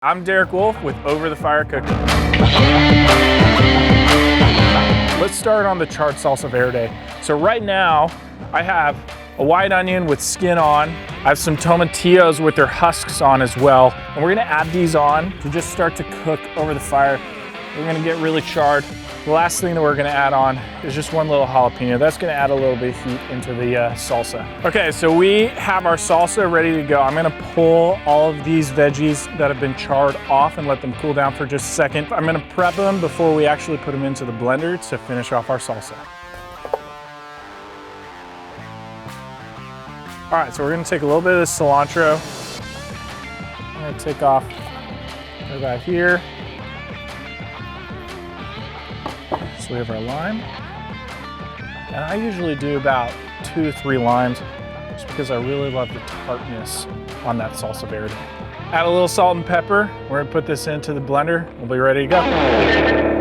I'm Derek Wolf with Over the Fire Cooking. Let's start on the charred salsa verde. So right now, I have a white onion with skin on. I have some tomatillos with their husks on as well. And we're gonna add these on to just start to cook over the fire. We're gonna get really charred. The last thing that we're gonna add on is just one little jalapeno. That's gonna add a little bit of heat into the salsa. Okay, so we have our salsa ready to go. I'm gonna pull all of these veggies that have been charred off and let them cool down for just a second. I'm gonna prep them before we actually put them into the blender to finish off our salsa. All right, so we're gonna take a little bit of the cilantro. I'm gonna take off right about here. So we have our lime. And I usually do about 2 to 3 limes just because I really love the tartness on that salsa verde. Add a little salt and pepper. We're gonna put this into the blender. We'll be ready to go.